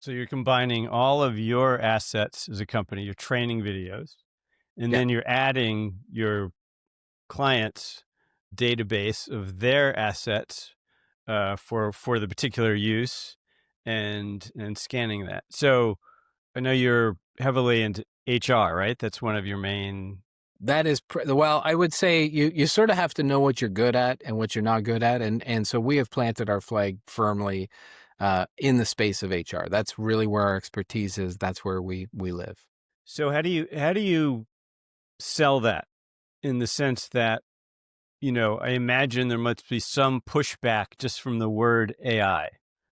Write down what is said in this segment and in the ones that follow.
So you're combining all of your assets as a company, your training videos, and Yeah. then you're adding your clients' database of their assets for the particular use and scanning that. So I know you're heavily into HR, right? That's one of your main. That is well, I would say you sort of have to know what you're good at and what you're not good at, and so we have planted our flag firmly in the space of HR. That's really where our expertise is. That's where we live. So how do you sell that in the sense that, I imagine there must be some pushback just from the word AI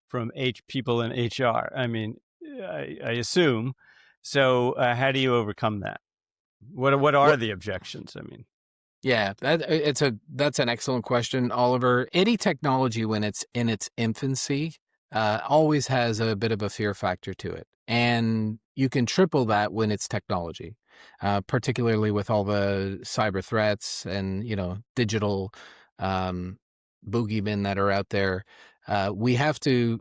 from people in HR. I mean, I assume. So how do you overcome that? What are What? the objections? I mean, Yeah, that's an excellent question, Oliver. Any technology when it's in its infancy always has a bit of a fear factor to it, and you can triple that when it's technology, particularly with all the cyber threats and digital um, boogeymen that are out there. We have to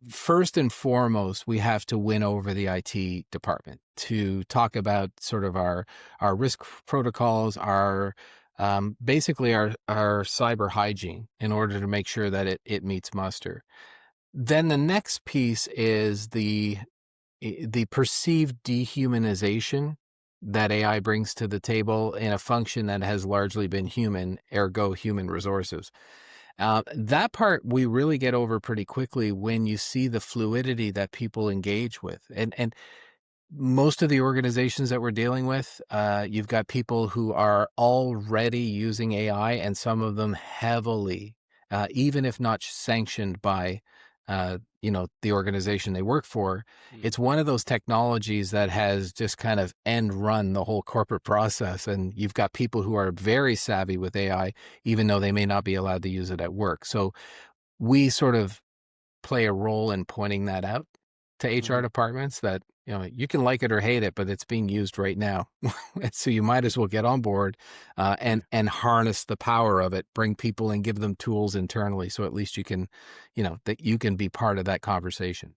first and foremost, we have to win over the IT department to talk about sort of our risk protocols, our basically our cyber hygiene in order to make sure that it meets muster. Then the next piece is the perceived dehumanization that AI brings to the table in a function that has largely been human, ergo human resources. That part we really get over pretty quickly when you see the fluidity that people engage with. And most of the organizations that we're dealing with, you've got people who are already using AI and some of them heavily, even if not sanctioned by, the organization they work for. Mm. It's one of those technologies that has just kind of end run the whole corporate process. And you've got people who are very savvy with AI, even though they may not be allowed to use it at work. So we sort of play a role in pointing that out to HR Mhm. departments that, you can like it or hate it, but it's being used right now. So you might as well get on board and harness the power of it, bring people and give them tools internally. So at least you can, that you can be part of that conversation.